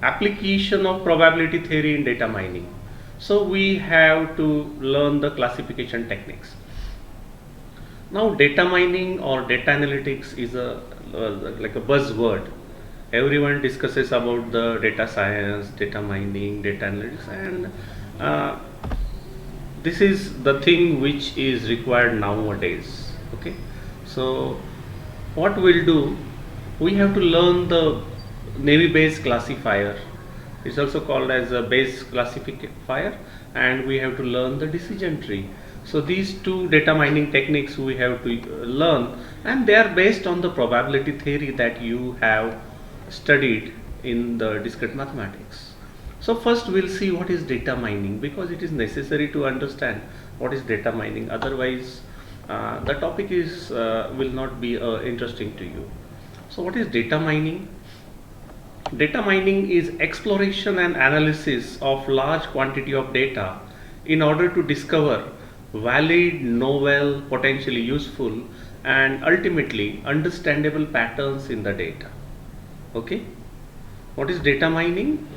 Application of probability theory in data mining. So we have to learn the classification techniques. Now data mining or data analytics is like a buzzword. Everyone discusses about the data science, data mining, data analytics, and uh, this is the thing which is required nowadays. Okay, so what we'll do, we have to learn the Navy Bayes classifier. It's also called as a Bayes classifier, and we have to learn the decision tree. So these two data mining techniques we have to learn, and they are based on the probability theory that you have studied in the discrete mathematics. So first we'll see what is data mining, because it is necessary to understand what is data mining. Otherwise, the topic is will not be interesting to you. So what is data mining? Data mining is exploration and analysis of large quantity of data in order to discover valid, novel, potentially useful, and ultimately understandable patterns in the data. Okay? What is data mining?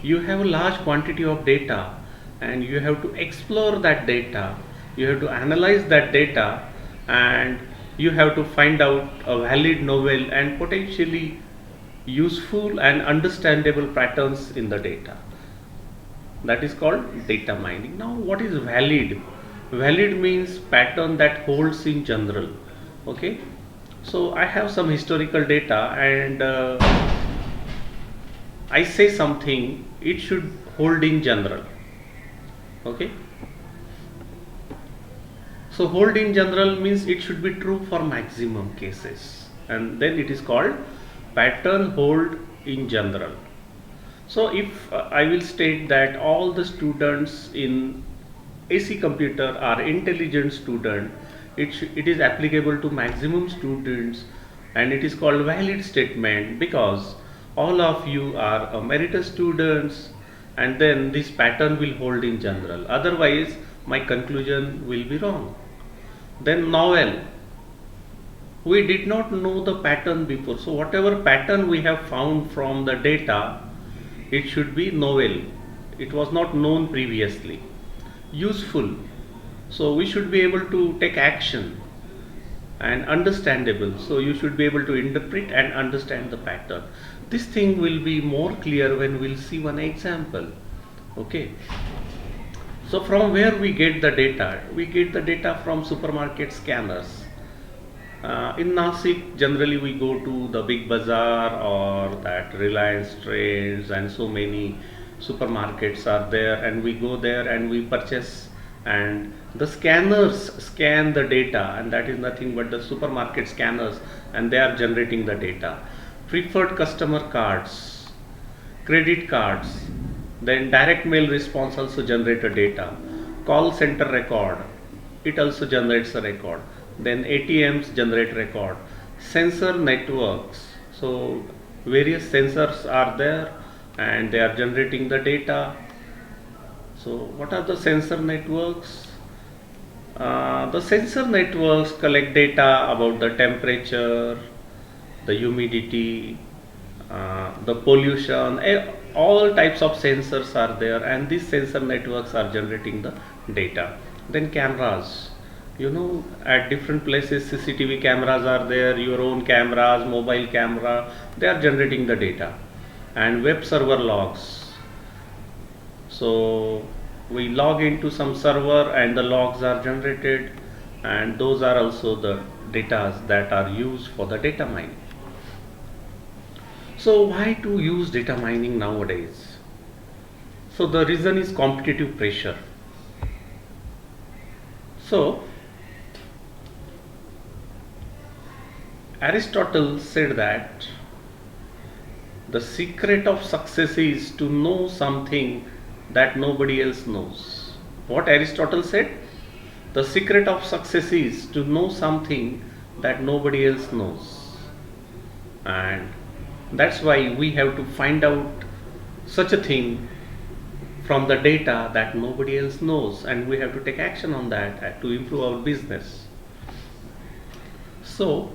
You have a large quantity of data and you have to explore that data, you have to analyze that data, and you have to find out a valid, novel, and potentially useful and understandable patterns in the data. That is called data mining. Now what is valid? Valid means pattern that holds in general. Okay, so I have some historical data, and I say something, it should hold in general. Okay, so hold in general means it should be true for maximum cases, and then it is called pattern hold in general. So if I will state that all the students in AC computer are intelligent student, it is applicable to maximum students, and it is called valid statement because all of you are meritorious students, and then this pattern will hold in general. Otherwise, my conclusion will be wrong. Then novel, we did not know the pattern before, so whatever pattern we have found from the data, it should be novel, it was not known previously. Useful, so we should be able to take action. And understandable, so you should be able to interpret and understand the pattern. This thing will be more clear when we'll see one example. Okay, so from where we get the data? We get the data from supermarket scanners. In Nasik, generally we go to the Big Bazaar or that Reliance Trades, and so many supermarkets are there, and we go there and we purchase, and the scanners scan the data, and that is nothing but the supermarket scanners, and they are generating the data. Preferred customer cards, credit cards, then direct mail response also generate a data. Call center record, it also generates a record. Then ATMs generate record. Sensor networks, so various sensors are there and they are generating the data. So what are the sensor networks? The sensor networks collect data about the temperature, the humidity, the pollution, all types of sensors are there, and these sensor networks are generating the data. Then cameras, at different places CCTV cameras are there, your own cameras, mobile camera, they are generating the data. And web server logs, so we log into some server and the logs are generated, and those are also the data that are used for the data mining. So why to use data mining nowadays? So the reason is competitive pressure. So Aristotle said that the secret of success is to know something that nobody else knows. What Aristotle said? The secret of success is to know something that nobody else knows. And that's why we have to find out such a thing from the data that nobody else knows, and we have to take action on that to improve our business. So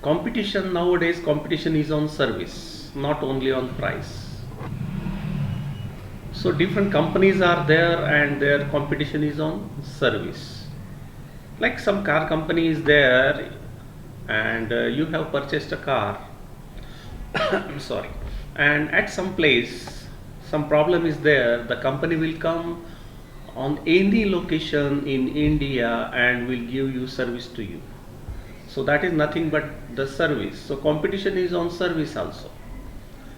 competition nowadays, competition is on service. is not only on price. So different companies are there and their competition is on service. Like some car company is there and you have purchased a car sorry, and at some place some problem is there, the company will come on any location in India and will give you service to you. So that is nothing but the service. So competition is on service also.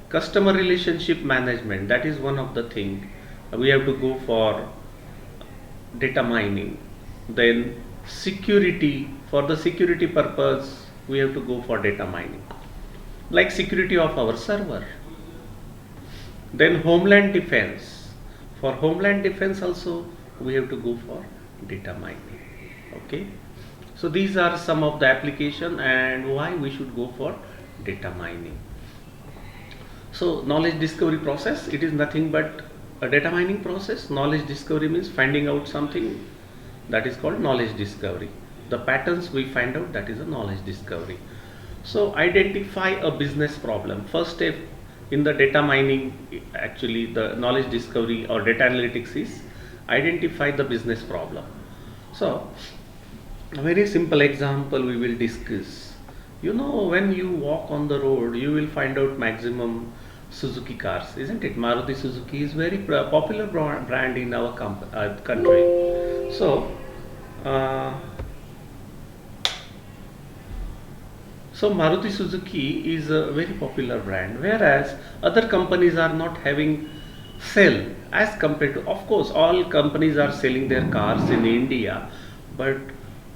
Customer relationship management, that is one of the thing we have to go for data mining. Then security, for the security purpose we have to go for data mining, like security of our server. Then homeland defense, for homeland defense also we have to go for data mining. Okay, so these are some of the application and why we should go for data mining. So knowledge discovery process, it is nothing but a data mining process. Knowledge discovery means finding out something, that is called knowledge discovery. The patterns we find out, that is a knowledge discovery. So identify a business problem. First step in the data mining, actually the knowledge discovery or data analytics, is identify the business problem. So a very simple example we will discuss. You know, when you walk on the road, you will find out maximum Suzuki cars, isn't it? Maruti Suzuki is very popular brand in our country. So, Maruti Suzuki is a very popular brand, whereas other companies are not having sell as compared to, of course, all companies are selling their cars in India, but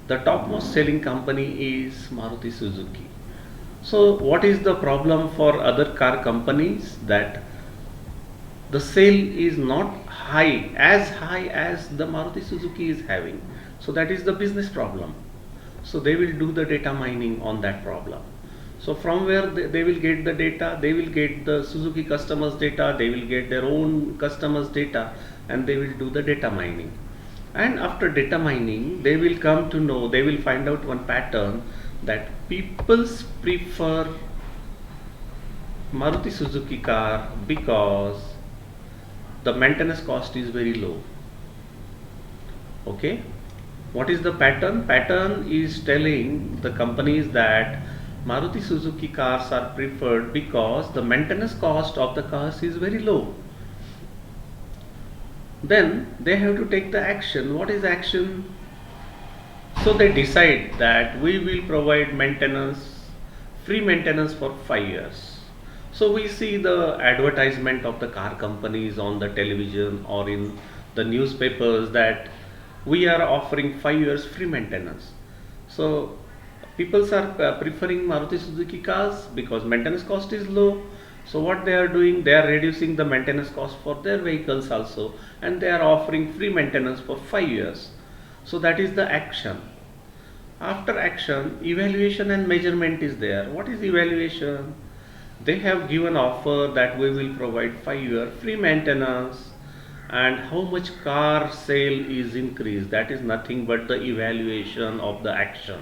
the topmost selling company is Maruti Suzuki. So what is the problem for other car companies? That the sale is not high as the Maruti Suzuki is having. So that is the business problem. So they will do the data mining on that problem. So from where they will get the data, they will get the Suzuki customers data, they will get their own customers data, and they will do the data mining. And after data mining, they will come to know, they will find out one pattern, that people prefer Maruti Suzuki car because the maintenance cost is very low. Okay, what is the pattern? Pattern is telling the companies that Maruti Suzuki cars are preferred because the maintenance cost of the cars is very low. Then they have to take the action. What is action? So they decide that we will provide maintenance, free maintenance for 5 years. So we see the advertisement of the car companies on the television or in the newspapers that we are offering 5 years free maintenance. So people are preferring Maruti Suzuki cars because maintenance cost is low. So what they are doing, they are reducing the maintenance cost for their vehicles also, and they are offering free maintenance for 5 years. So that is the action. After action, evaluation and measurement is there. What is evaluation? They have given offer that we will provide 5-year free maintenance, and how much car sale is increased. That is nothing but the evaluation of the action.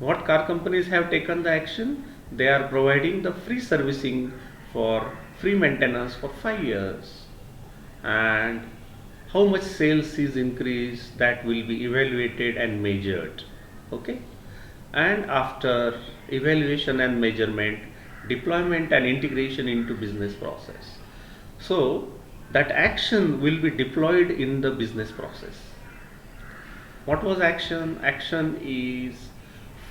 What car companies have taken the action? They are providing the free servicing for free maintenance for 5 years, and how much sales is increased, that will be evaluated and measured. Okay, and after evaluation and measurement, deployment and integration into business process. So that action will be deployed in the business process. What was action? Action is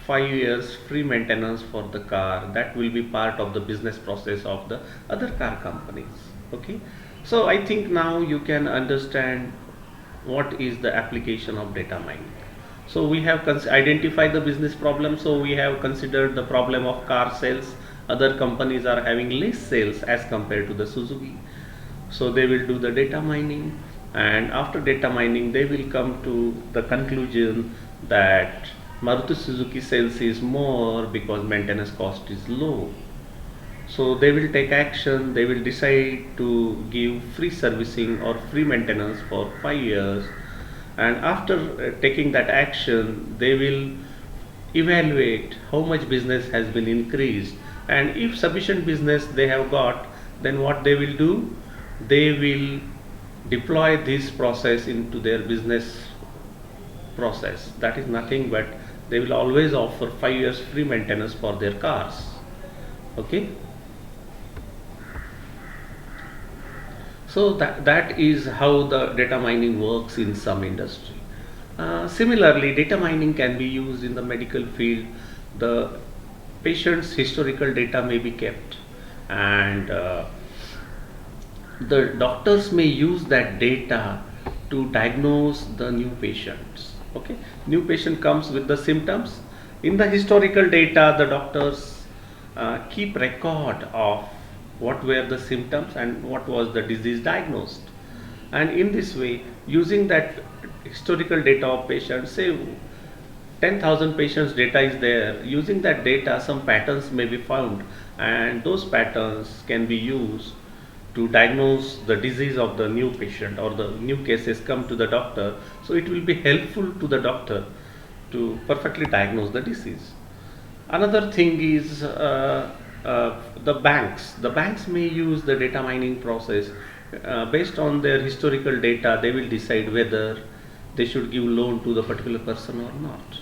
5 years free maintenance for the car. That will be part of the business process of the other car companies. Okay, so I think now you can understand what is the application of data mining. So we have identified the business problem. So we have considered the problem of car sales. Other companies are having less sales as compared to the Suzuki. So they will do the data mining, and after data mining they will come to the conclusion that Maruti Suzuki sales is more because maintenance cost is low. So they will take action, they will decide to give free servicing or free maintenance for 5 years, and after taking that action they will evaluate how much business has been increased And if sufficient business they have got, then what they will do, they will deploy this process into their business process. That is nothing but they will always offer 5 years free maintenance for their cars. Okay, so that is how the data mining works in some industry. Similarly, data mining can be used in the medical field. The patient's historical data may be kept, and the doctors may use that data to diagnose the new patients. Okay, new patient comes with the symptoms. In the historical data, the doctors keep record of what were the symptoms and what was the disease diagnosed. And in this way, using that historical data of patients, say 10,000 patients data is there, using that data some patterns may be found, and those patterns can be used to diagnose the disease of the new patient, or the new cases come to the doctor. So it will be helpful to the doctor to perfectly diagnose the disease. Another thing is the banks. The banks may use the data mining process. Based on their historical data, they will decide whether they should give loan to the particular person or not.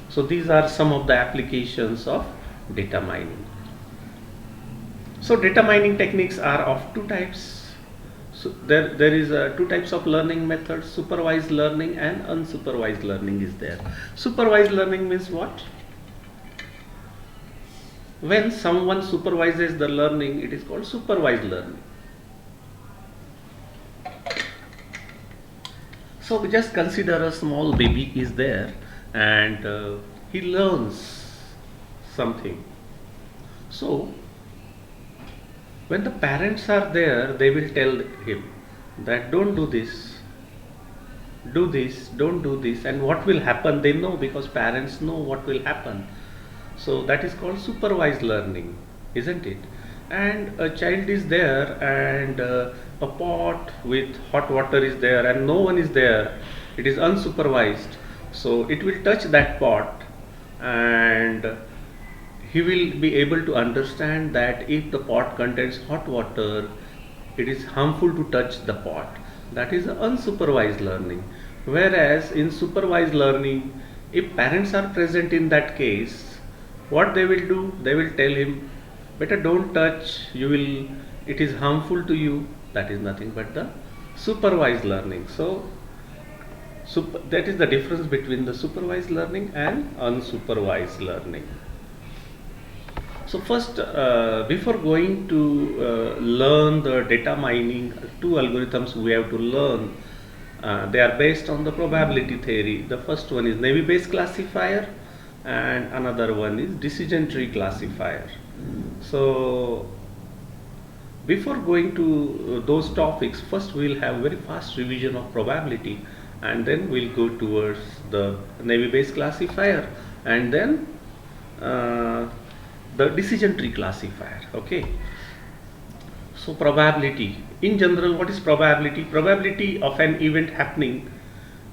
So these are some of the applications of data mining. So data mining techniques are of two types. So there is two types of learning methods: supervised learning and unsupervised learning is there. Supervised learning means what? When someone supervises the learning, it is called supervised learning. So just consider a small baby is there, and he learns something. So when the parents are there, they will tell him that don't do this, do this, don't do this, and what will happen they know, because parents know what will happen. So that is called supervised learning, isn't it? And a child is there, and a pot with hot water is there, and no one is there. It is unsupervised. So it will touch that pot, and he will be able to understand that if the pot contains hot water, it is harmful to touch the pot. That is unsupervised learning. Whereas in supervised learning, if parents are present in that case, what they will do, they will tell him, better don't touch, you will, it is harmful to you. That is nothing but the supervised learning. So that is the difference between the supervised learning and unsupervised learning. So first, before going to learn the data mining, two algorithms we have to learn. They are based on the probability theory. The first one is Naive Bayes classifier, and another one is decision tree classifier. So before going to those topics, first we will have very fast revision of probability, and then we'll go towards the Naive Bayes classifier, and then the decision tree classifier. Okay, so probability in general, what is probability? Probability of an event happening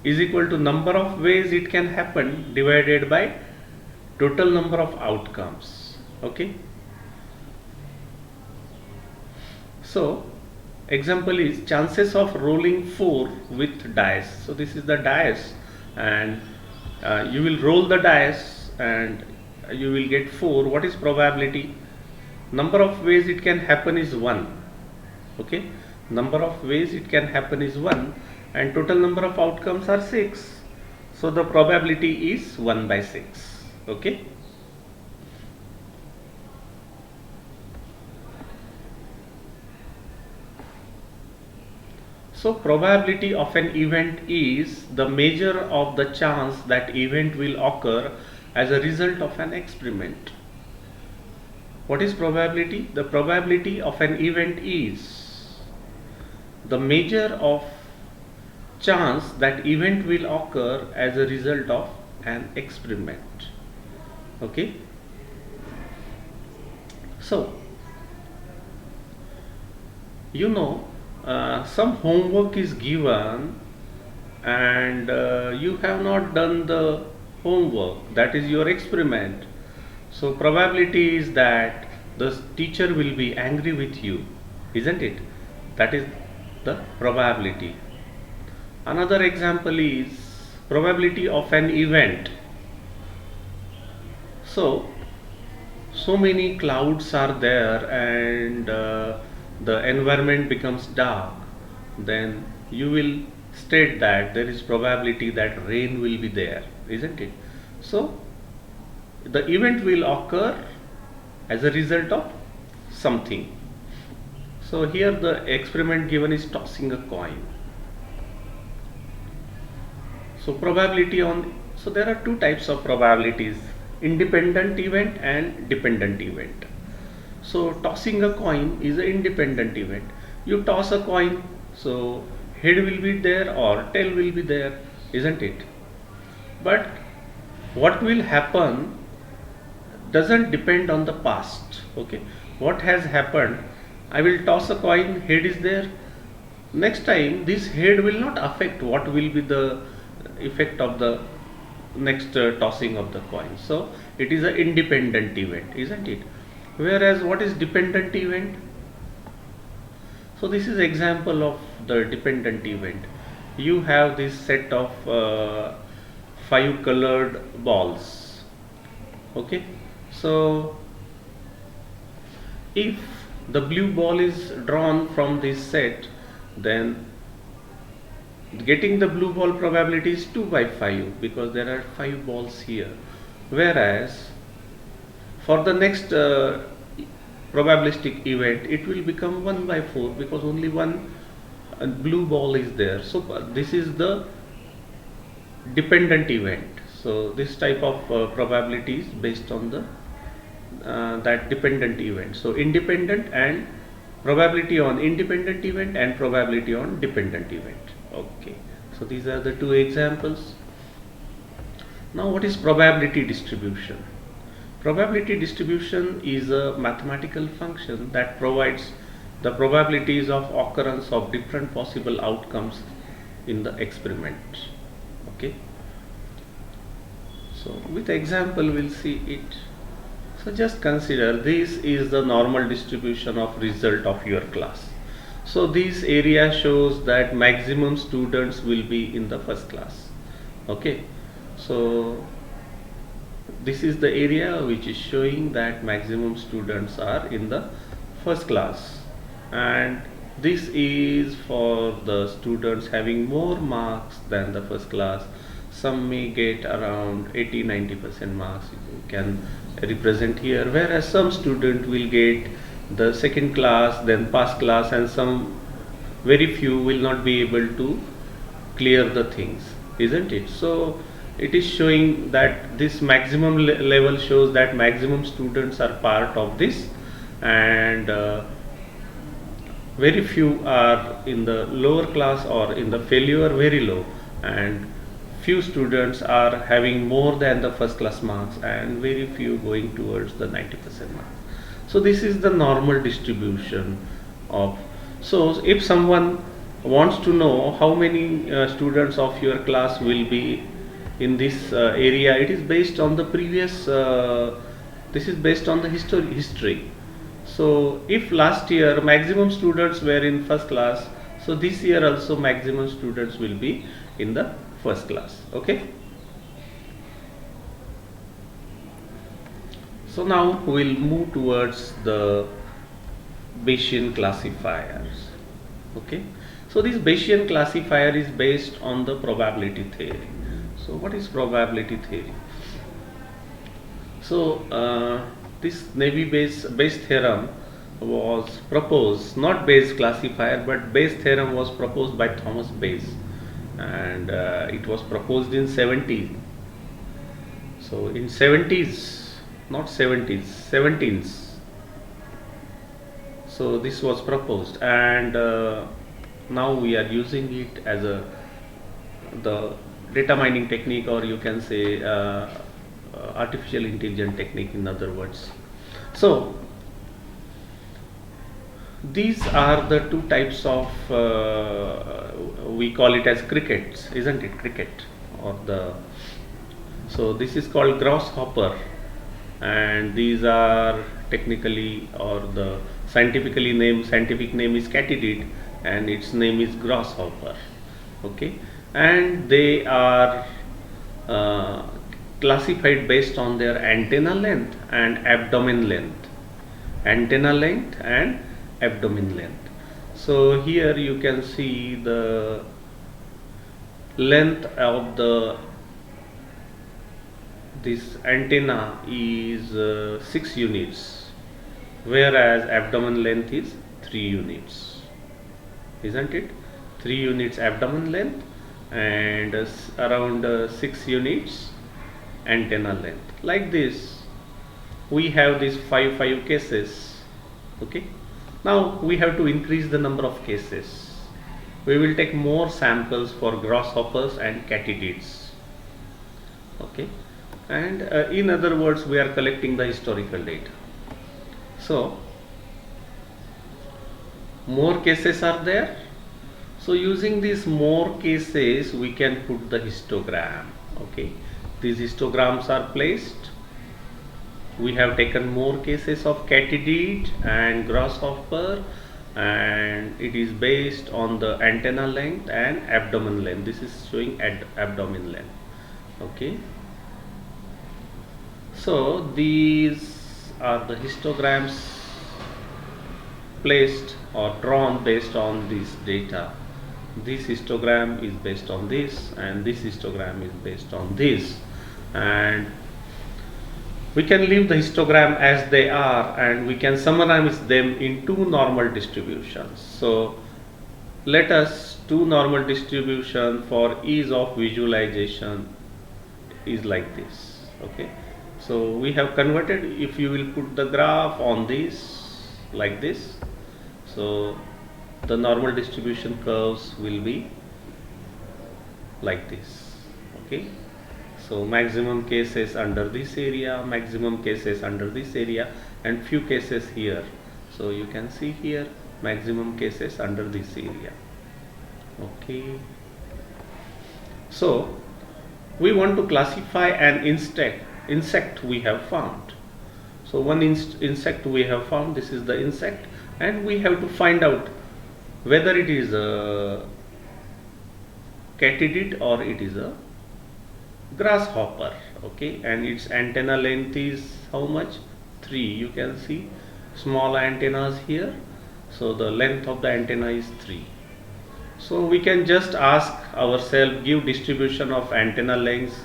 is equal to number of ways it can happen divided by total number of outcomes. Okay, so example is chances of rolling 4 with dice. So this is the dice, and you will roll the dice and you will get 4. What is probability? Number of ways it can happen is 1. Okay, number of ways it can happen is 1, and total number of outcomes are 6. So the probability is 1 by 6. Okay, so probability of an event is the measure of the chance that event will occur as a result of an experiment. What is probability? The probability of an event is the measure of chance that event will occur as a result of an experiment. Okay, so you know, some homework is given, and you have not done the homework, that is your experiment. So probability is that the teacher will be angry with you, isn't it? That is the probability. Another example is probability of an event. So many clouds are there and the environment becomes dark, then you will state that there is probability that rain will be there, isn't it? So the event will occur as a result of something. So here the experiment given is tossing a coin. So probability on, so there are two types of probabilities, independent event and dependent event. So tossing a coin is an independent event. You toss a coin, so head will be there or tail will be there, isn't it? But what will happen doesn't depend on the past. Okay, what has happened, I will toss a coin, head is there. Next time this head will not affect what will be the effect of the next tossing of the coin. So it is an independent event, isn't it? Whereas what is dependent event? So this is example of the dependent event. You have this set of 5 colored balls. Okay, so if the blue ball is drawn from this set, then getting the blue ball probability is 2 by 5 because there are 5 balls here. Whereas for the next probabilistic event, it will become 1 by 4 because only one blue ball is there. So this is the dependent event. So this type of probability is based on the that dependent event. So independent and probability on independent event and probability on dependent event. Okay, so these are the two examples. Now what is probability distribution? Probability distribution is a mathematical function that provides the probabilities of occurrence of different possible outcomes in the experiment. Okay, so with example we'll see it. So just consider this is the normal distribution of result of your class. So this area shows that maximum students will be in the first class. Okay, so this is the area which is showing that maximum students are in the first class, and this is for the students having more marks than the first class. Some may get around 80-90% marks, you can represent here, whereas some student will get the second class, then pass class, and some very few will not be able to clear the things, isn't it? So it is showing that this maximum level shows that maximum students are part of this, and very few are in the lower class or in the failure very low, and few students are having more than the first class marks and very few going towards the 90% marks. So this is the normal distribution of, so if someone wants to know how many students of your class will be in this area, it is based on the previous this is based on the history. So if last year maximum students were in first class, so this year also maximum students will be in the first class. Okay, so now we will move towards the Bayesian classifiers. Okay, so this Bayesian classifier is based on the probability theory. So what is probability theory? So this Bayes theorem was proposed, not Bayes classifier, but Bayes theorem was proposed by Thomas Bayes, and it was proposed in 70s. So in 70s, not 70s, 17s. So this was proposed, and now we are using it as the data mining technique, or you can say artificial intelligence technique, in other words. So these are the two types of we call it as crickets, isn't it? Cricket, or the, so this is called grasshopper, and these are technically or the scientific name is katydid, and its name is grasshopper. Okay, and they are uh, classified based on their antenna length and abdomen length. Antenna length and abdomen length. So here you can see the length of this antenna is 6 units, whereas abdomen length is 3 units, isn't it? 3 units abdomen length and around 6 units antenna length. Like this we have these 5 cases. Okay, now we have to increase the number of cases. We will take more samples for grasshoppers and katydids. Okay, and in other words, we are collecting the historical data. So more cases are there. So using these more cases, we can put the histogram. Okay, these histograms are placed. We have taken more cases of katydid and grasshopper, and it is based on the antenna length and abdomen length. This is showing abdomen length. Okay, so these are the histograms placed or drawn based on this data. This histogram is based on this, and this histogram is based on this, and we can leave the histogram as they are, and we can summarize them in two normal distributions. So let us two normal distribution for ease of visualization is like this. Okay, so we have converted. If you will put the graph on this like this, so the normal distribution curves will be like this. Okay, so maximum cases under this area, maximum cases under this area, and few cases here. So you can see here maximum cases under this area. Okay, so we want to classify an insect we have found. So one insect we have found, this is the insect, and we have to find out whether it is a katydid or it is a grasshopper. Okay, and its antenna length is how much? 3. You can see small antennas here, so the length of the antenna is 3. So we can just ask ourselves, give distribution of antenna lengths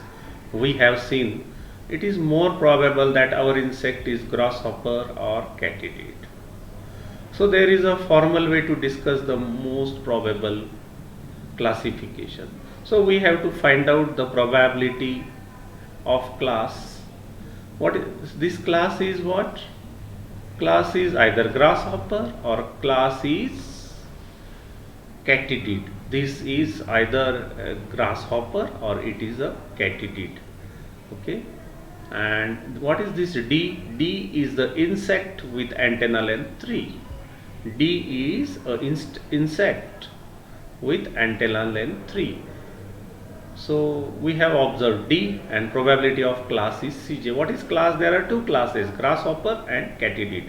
we have seen, it is more probable that our insect is grasshopper or katydid. So there is a formal way to discuss the most probable classification. So we have to find out the probability of class. What is this class? Is what? Class is either grasshopper or class is katydid. This is either a grasshopper or it is a katydid. Okay, and what is this D? D is the insect with antenna length 3. D is a insect with antenna length 3. So we have observed D, and probability of class is CJ. What is class? There are two classes, grasshopper and katydid.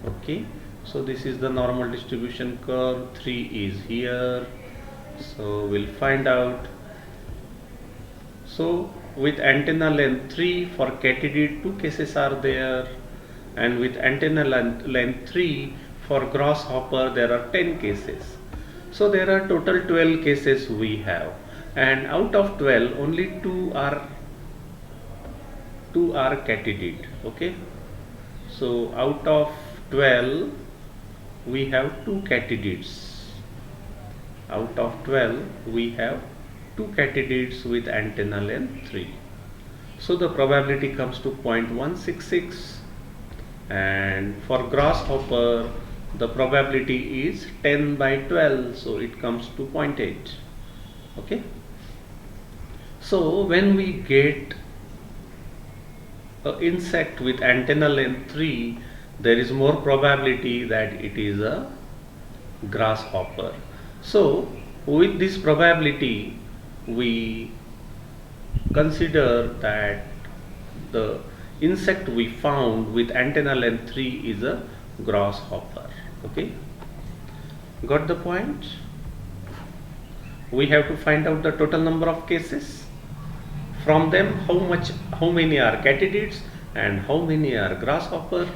Okay, so this is the normal distribution curve. 3 is here. So we'll find out. So with antenna length 3 for katydid, 2 cases are there, and with antenna length 3 for grasshopper there are 10 cases. So there are total 12 cases we have, and out of 12 only 2 are katydid. Okay, so out of 12 we have 2 katydids. Out of 12 we have 2 katydids with antenna length 3. So the probability comes to 0.166, and for grasshopper the probability is 10 by 12, so it comes to 0.8. Okay, so when we get an insect with antenna length 3, there is more probability that it is a grasshopper. So with this probability we consider that the insect we found with antenna length 3 is a grasshopper. Okay, got the point? We have to find out the total number of cases. From them, how many are katydids and how many are grasshopper.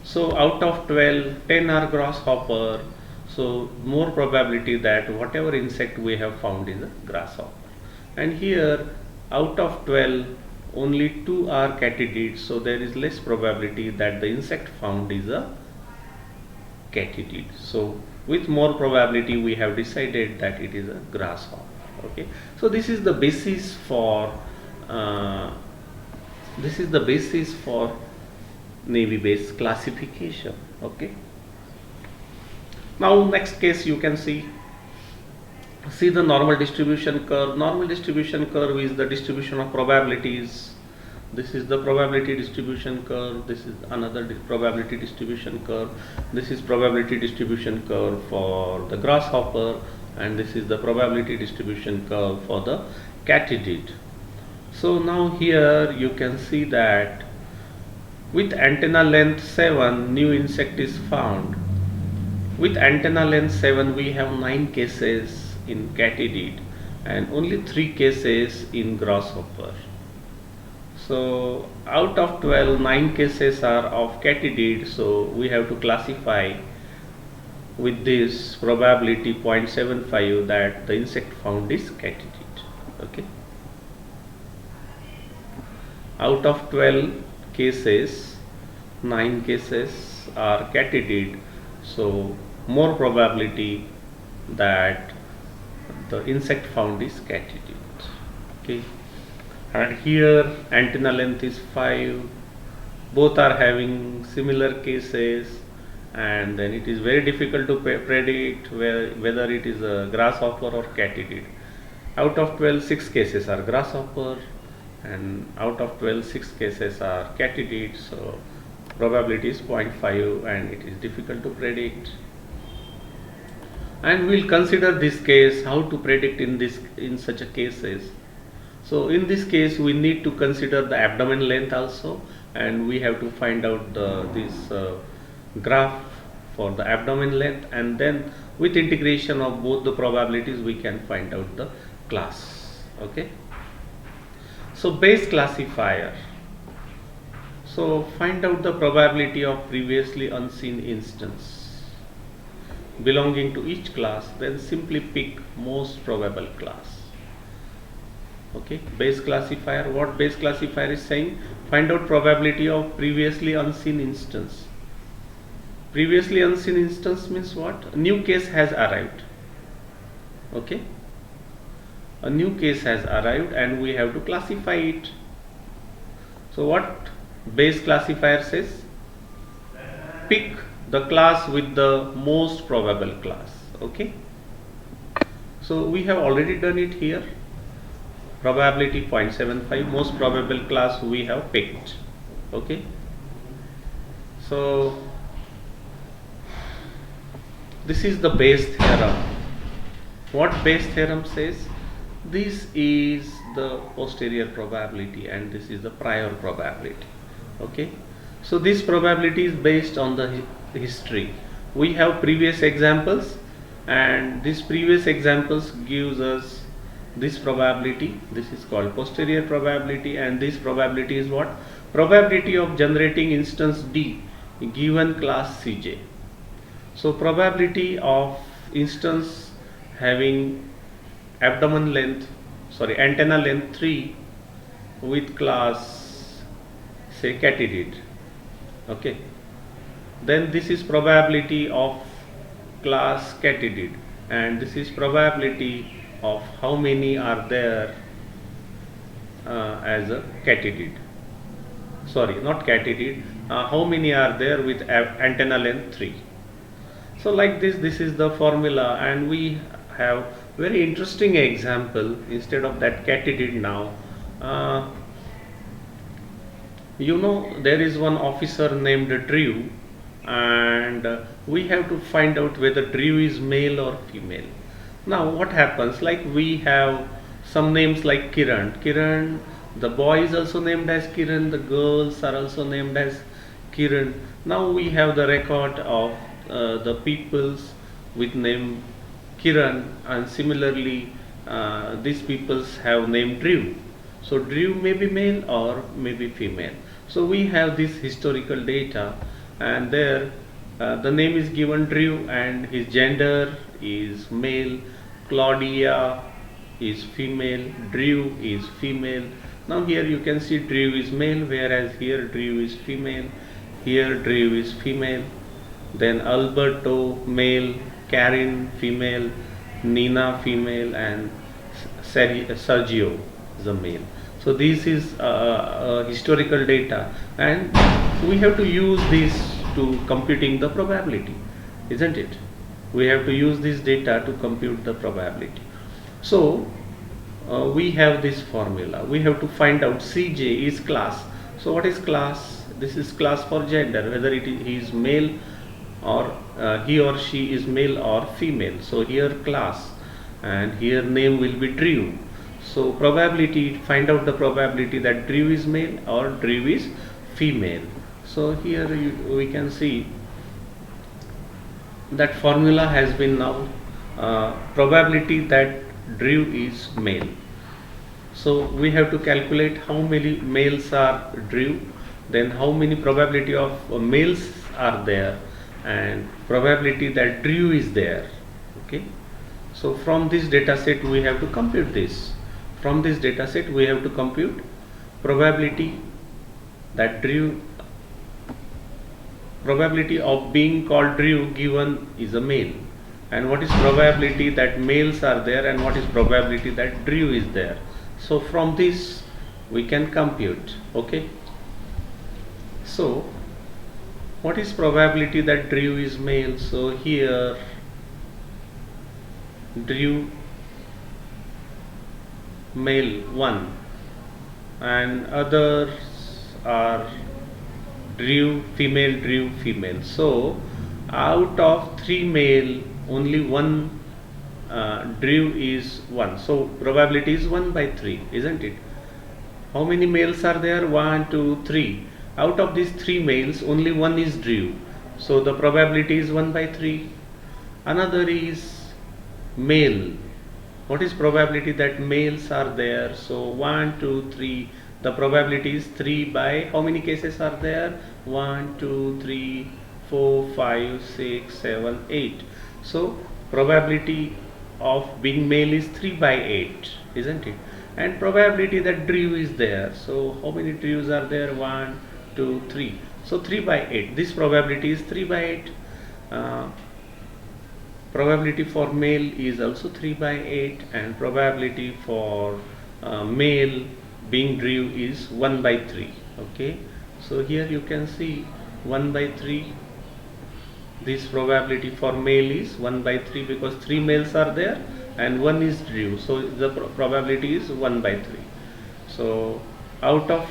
So out of 12, 10 are grasshopper. So more probability that whatever insect we have found is a grasshopper. And here out of 12, only 2 are katydids. So there is less probability that the insect found is a katydid. So with more probability we have decided that it is a grasshopper. Okay, so this is the basis for Navy Base classification. Okay, now next case you can see the normal distribution curve. Normal distribution curve is the distribution of probabilities. This is the probability distribution curve. This is another probability distribution curve. This is probability distribution curve for the grasshopper, and this is the probability distribution curve for the katydid. So now here you can see that with antenna length 7 new insect is found. With antenna length 7 we have 9 cases in katydid and only 3 cases in grasshopper. So out of 12, 9 cases are of katydid, so we have to classify with this probability 0.75 that the insect found is katydid. Okay, out of 12 cases, 9 cases are katydid, so more probability that the insect found is katydid. Okay, and here antenna length is 5, both are having similar cases, and then it is very difficult to predict whether it is a grasshopper or katydid. Out of 12, 6 cases are grasshopper, and out of 12, 6 cases are katydid, so probability is 0.5 and it is difficult to predict. And we'll consider this case, how to predict in such a cases. So in this case we need to consider the abdomen length also, and we have to find out this graph for the abdomen length, and then with integration of both the probabilities we can find out the class. Okay, so base classifier. So find out the probability of previously unseen instance belonging to each class, then simply pick most probable class. Okay, base classifier. What base classifier is saying? Find out probability of previously unseen instance. Previously unseen instance means what? A new case has arrived. Okay, a new case has arrived and we have to classify it. So what base classifier says? Pick the class with the most probable class. Okay, so we have already done it here. Probability 0.75, most probable class we have picked. Okay, so this is the Bayes theorem. What Bayes theorem says? This is the posterior probability and this is the prior probability. Okay, so this probability is based on the history. We have previous examples, and these previous examples gives us this probability. This is called posterior probability, and this probability is what? Probability of generating instance D given class Cj. So probability of instance having antenna length 3 with class say katydid. Okay, then this is probability of class katydid, and this is probability of how many are there as a katydid. Sorry, not katydid. How many are there with antenna length 3? So like this is the formula, and we have very interesting example. Instead of that katydid now, there is one officer named Drew, and we have to find out whether Drew is male or female. Now what happens, like we have some names like Kiran. The boy is also named as Kiran, the girls are also named as Kiran. Now we have the record of the peoples with name Kiran, and similarly these peoples have name Drew. So Drew may be male or may be female. So we have this historical data, and there the name is given Drew and his gender is male, Claudia is female, Drew is female. Now here you can see Drew is male, whereas here Drew is female, here Drew is female. Then Alberto male, Karen female, Nina female, and Sergio is a male. So this is historical data, and we have to use this to computing the probability, isn't it? We have to use this data to compute the probability. So we have this formula. We have to find out Cj is class. So what is class? This is class for gender, whether he is male or he or she is male or female. So here class, and here name will be Drew. So probability, find out the probability that Drew is male or Drew is female. So here we can see that formula has been now probability that Drew is male. So we have to calculate how many males are Drew, then how many probability of males are there, and probability that Drew is there. Okay. So from this data set we have to compute this. From this data set we have to compute probability that Drew, probability of being called Drew given is a male, and what is probability that males are there, and what is probability that Drew is there. So from this we can compute. Okay. So what is probability that Drew is male? So here Drew male 1, and others are Drew female. So out of 3 male, only 1 Drew is 1. So probability is 1 by 3, isn't it? How many males are there? 1, 2, 3. Out of these 3 males, only 1 is Drew. So the probability is 1 by 3. Another is male. What is probability that males are there? So 1, 2, 3. The probability is 3 by how many cases are there? 1, 2, 3, 4, 5, 6, 7, 8. So probability of being male is 3 by 8, isn't it? And probability that Drew is there. So how many Drews are there? 1, 2, 3. So 3 by 8. This probability is 3 by 8. Probability for male is also 3 by 8, and probability for male being Drew is 1 by 3. Okay. So here you can see 1 by 3. This probability for male is 1 by 3 because 3 males are there and 1 is Drew. So the probability is 1 by 3. So out of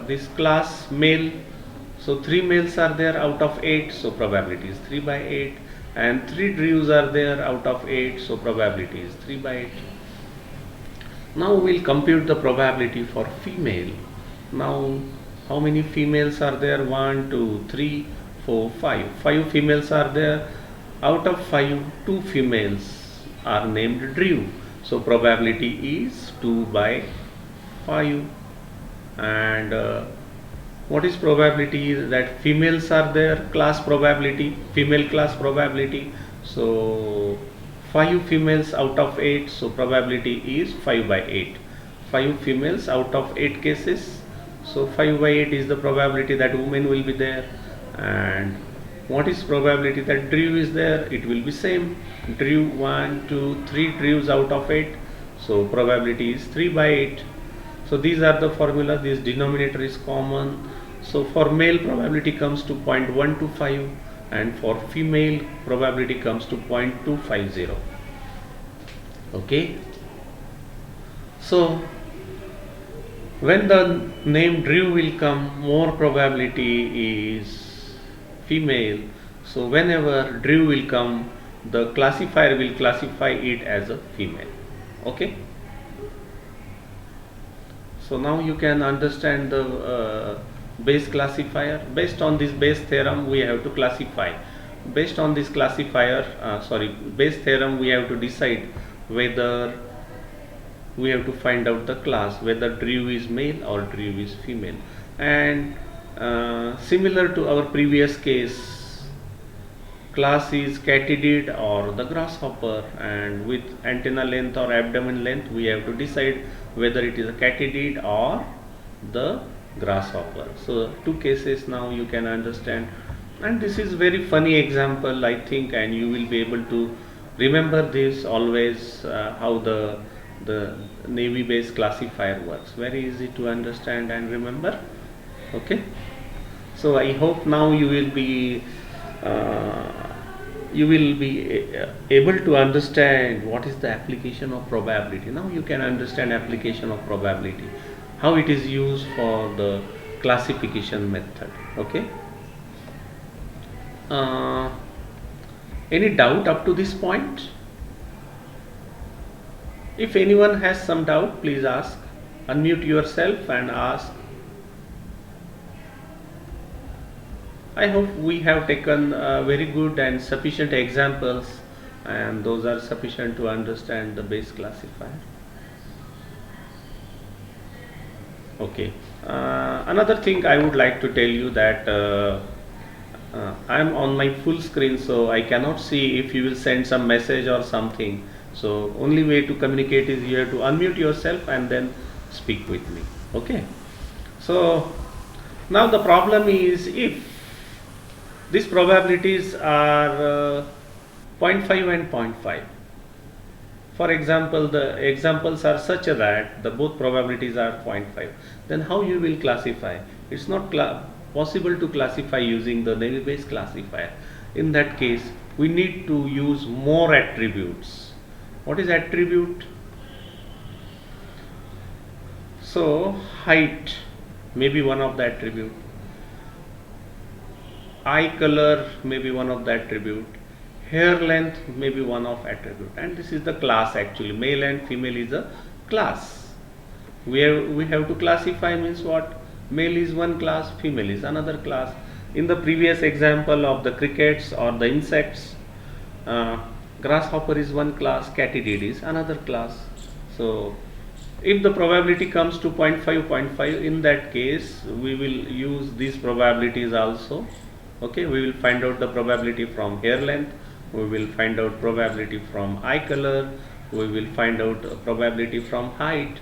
this class male, so 3 males are there out of 8. So probability is 3 by 8. And 3 Drews are there out of 8. So probability is 3 by 8. Now we will compute the probability for female. Now how many females are there? 1, 2, 3, 4, 5. 5 females are there. Out of 5, 2 females are named Drew. So probability is 2 by 5. And what is probability that females are there? Class probability, female class probability. So 5 females out of 8. So probability is 5 by 8. 5 females out of 8 cases. So 5 by 8 is the probability that women will be there. And what is probability that Drew is there? It will be same. Drew 1, 2, 3 Drews out of 8. So probability is 3 by 8. So these are the formula. This denominator is common. So for male probability comes to 0.125, and for female probability comes to 0.250. Okay. So when the name Drew will come, more probability is female. So whenever Drew will come, the classifier will classify it as a female. Okay. So now you can understand the Bayes classifier. Based on this Bayes theorem, we have to classify. Based on this classifier, Bayes theorem, we have to decide whether we have to find out the class, whether Drew is male or Drew is female. And similar to our previous case, class is katydid or the grasshopper, and with antenna length or abdomen length, we have to decide whether it is a katydid or the grasshopper. So two cases now you can understand, and this is very funny example, I think, and you will be able to remember this always, how the Navy Bayes classifier works. Very easy to understand and remember. Okay, so I hope now you will be able to understand what is the application of probability. Now you can understand application of probability, how it is used for the classification method. Okay, any doubt up to this point? If anyone has some doubt, please ask. Unmute yourself and ask. I hope we have taken very good and sufficient examples, and those are sufficient to understand the Bayes classifier. Okay. Another thing I would like to tell you that I am on my full screen, so I cannot see if you will send some message or something. So only way to communicate is you have to unmute yourself and then speak with me. Okay. So now the problem is, if these probabilities are 0.5 and 0.5. For example, the examples are such that the both probabilities are 0.5. Then how you will classify? It's not possible to classify using the Navy Bayes classifier. In that case, we need to use more attributes. What is attribute? So height may be one of the attribute. Eye color may be one of the attribute. Hair length may be one of attribute. And this is the class actually. Male and female is a class. We have to classify means what? Male is one class, female is another class. In the previous example of the crickets or the insects, grasshopper is one class, katydid is another class. So if the probability comes to 0.5, in that case we will use these probabilities also. Okay, we will find out the probability from hair length, we will find out probability from eye color, we will find out probability from height.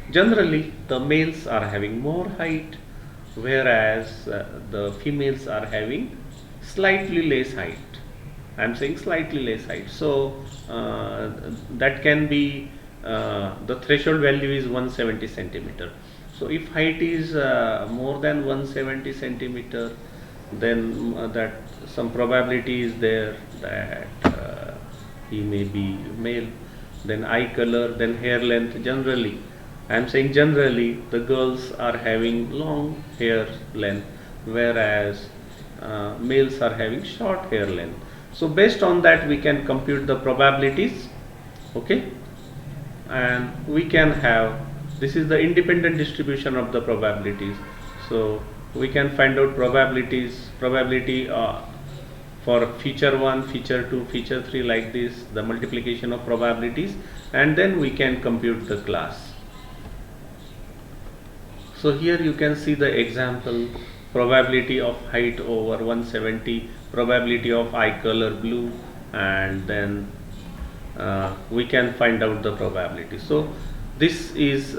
Generally the males are having more height, whereas the females are having slightly less height. I am saying slightly less height. So that can be the threshold value is 170 centimeter. So if height is more than 170 centimeter, then that some probability is there that he may be male. Then eye color, then hair length. Generally, I am saying generally, the girls are having long hair length, whereas males are having short hair length. So based on that, we can compute the probabilities. Okay, and we can have, this is the independent distribution of the probabilities. So we can find out probability for feature 1, feature 2, feature 3, like this, the multiplication of probabilities, and then we can compute the class. So here you can see the example: probability of height over 170, probability of eye color blue, and then we can find out the probability. So this is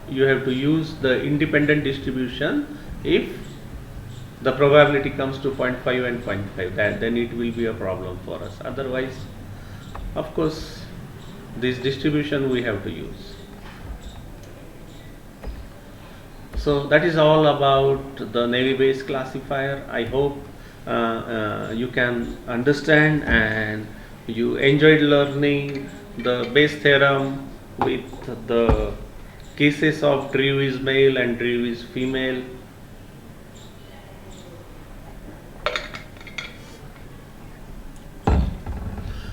you have to use the independent distribution if the probability comes to 0.5 and 0.5, then it will be a problem for us. Otherwise, of course, this distribution we have to use. So that is all about the Navy Bayes classifier. I hope you can understand and you enjoyed learning the Bayes theorem with the cases of Drew is male and Drew is female.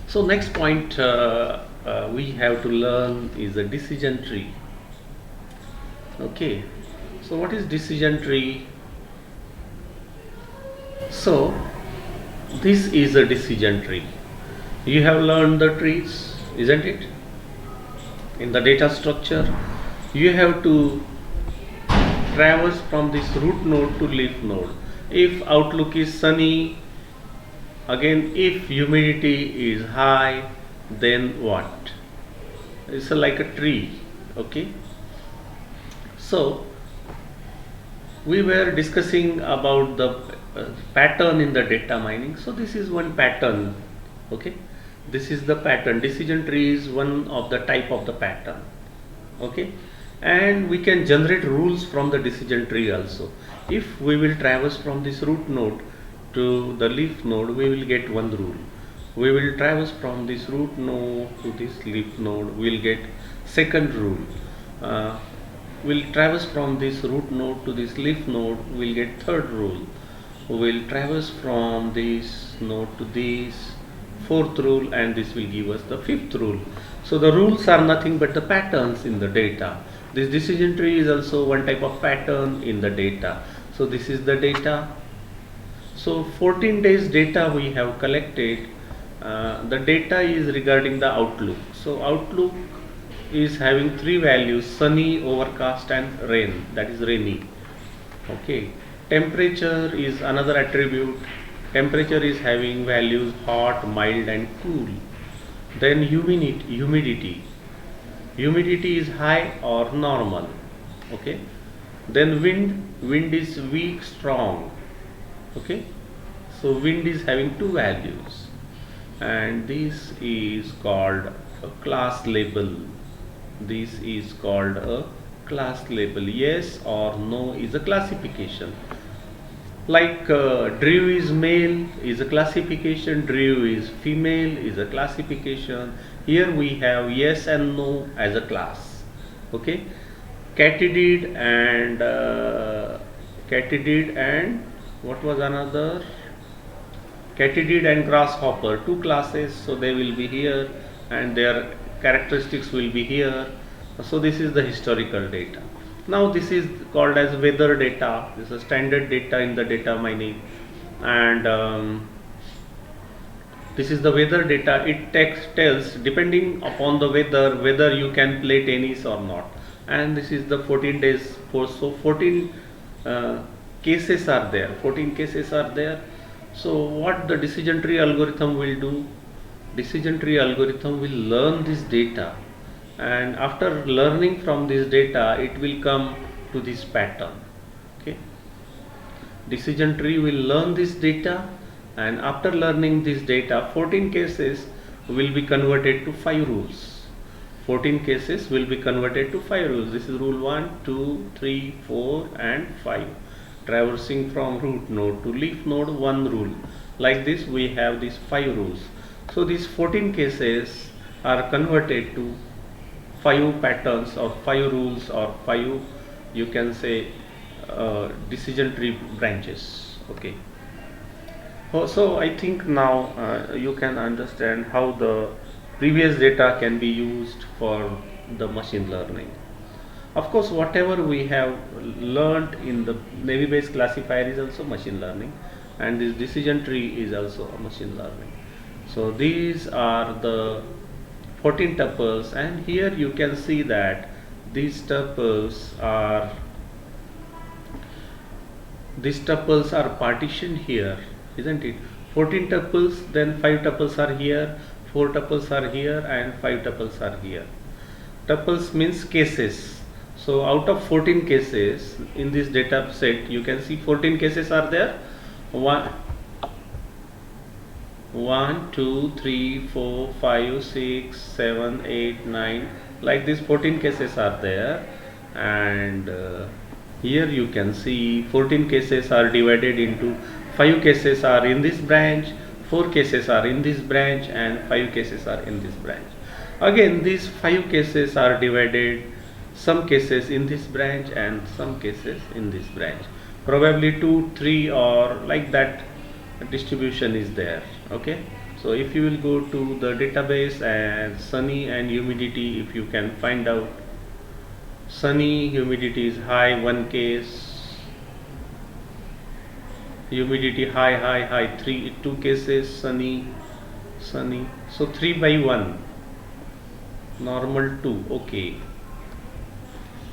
So next point we have to learn is a decision tree. Okay, so what is decision tree? So this is a decision tree. You have learned the trees, isn't it? In the data structure, you have to traverse from this root node to leaf node. If outlook is sunny, again if humidity is high, then what? It's like a tree. Okay, so we were discussing about the pattern in the data mining. So this is one pattern. Okay, this is the pattern. Decision tree is one of the type of the pattern. Okay, and we can generate rules from the decision tree also. If we will traverse from this root node to the leaf node, we will get one rule. We will traverse from this root node to this leaf node, we will get second rule. We'll traverse from this root node to this leaf node, we'll get third rule. We'll traverse from this node to this fourth rule, and this will give us the fifth rule. So the rules are nothing but the patterns in the data. This decision tree is also one type of pattern in the data. So this is the data. So 14 days data we have collected. The data is regarding the outlook. So outlook is having three values: sunny, overcast and rain, that is rainy. Okay, temperature is another attribute. Temperature is having values hot, mild and cool. Then humidity is high or normal. Okay, then wind is weak, strong. Okay, so wind is having two values, and this is called a class label. This is called a class label. Yes or no is a classification. Like Drew is male is a classification, Drew is female is a classification. Here we have yes and no as a class. Okay, Katydid and what was another? Katydid and grasshopper, two classes, so they will be here and their characteristics will be here. So this is the historical data. Now this is called as weather data. This is standard data in the data mining, and this is the weather data. It tells depending upon the weather whether you can play tennis or not. And this is the 14 days course. So 14 cases are there. 14 cases are there. So what the decision tree algorithm will do? Decision tree algorithm will learn this data, and after learning from this data it will come to this pattern. Okay, decision tree will learn this data, and after learning this data 14 cases will be converted to 5 rules. 14 cases will be converted to 5 rules. This is rule 1, 2, 3, 4 and 5. Traversing from root node to leaf node, 1 rule. Like this we have these 5 rules. So these 14 cases are converted to 5 patterns or 5 rules or 5, you can say, decision tree branches. Okay. So I think now you can understand how the previous data can be used for the machine learning. Of course, whatever we have learned in the Navy based classifier is also machine learning, and this decision tree is also a machine learning. So these are the 14 tuples, and here you can see that these tuples are partitioned here, isn't it? 14 tuples, then 5 tuples are here, 4 tuples are here and 5 tuples are here. Tuples means cases. So out of 14 cases in this data set, you can see 14 cases are there. 1, 2, 3, 4, 5, 6, 7, 8, 9, like this 14 cases are there, and here you can see 14 cases are divided into 5 cases are in this branch, 4 cases are in this branch and 5 cases are in this branch. Again these 5 cases are divided, some cases in this branch and some cases in this branch. Probably 2, 3 or like that distribution is there. Okay, so if you will go to the database and sunny and humidity, if you can find out Sunny, humidity is high, one case. Humidity high, high, high, two cases. Sunny, sunny. So 3 by 1. Normal 2. Okay.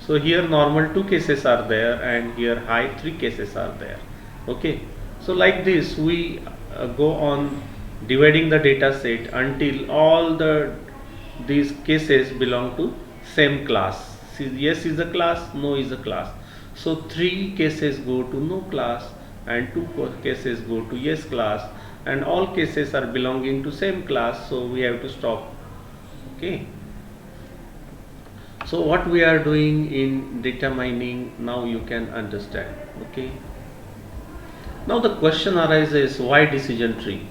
So here normal 2 cases are there, and here high 3 cases are there. Okay. So like this we go on dividing the data set until all these cases belong to same class. Yes is a class, no is a class. So 3 cases go to no class and 2 cases go to yes class, and all cases are belonging to same class, so we have to stop. Okay. So what we are doing in data mining, now you can understand. Okay. Now the question arises, why decision tree?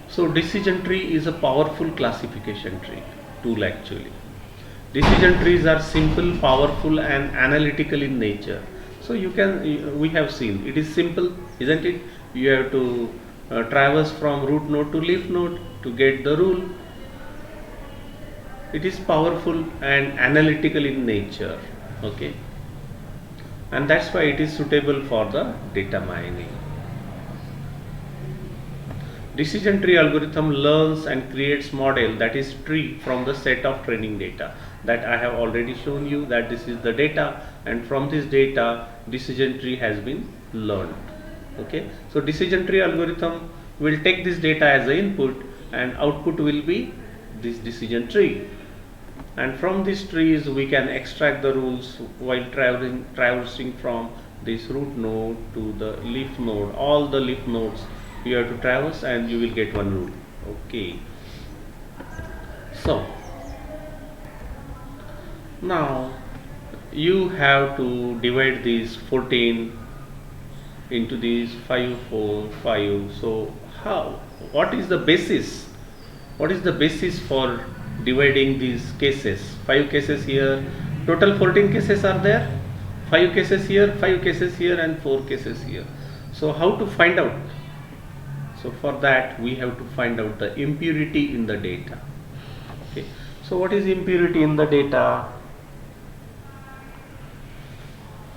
So decision tree is a powerful classification tree tool actually. Decision trees are simple, powerful and analytical in nature. So we have seen it is simple, isn't it? You have to traverse from root node to leaf node to get the rule. It is powerful and analytical in nature. Okay. And that's why it is suitable for the data mining. Decision tree algorithm learns and creates model, that is tree, from the set of training data that I have already shown you, that this is the data, and from this data decision tree has been learned. Okay. So decision tree algorithm will take this data as an input, and output will be this decision tree, and from these trees we can extract the rules while traversing from this root node to the leaf node. All the leaf nodes you have to traverse and you will get one rule. Okay. So now you have to divide these 14 into these 5, 4, 5. So what is the basis? What is the basis for dividing these cases? 5 cases here, total 14 cases are there. 5 cases here, 5 cases here, and 4 cases here. So how to find out? So for that we have to find out the impurity in the data. Okay. So what is impurity in the data?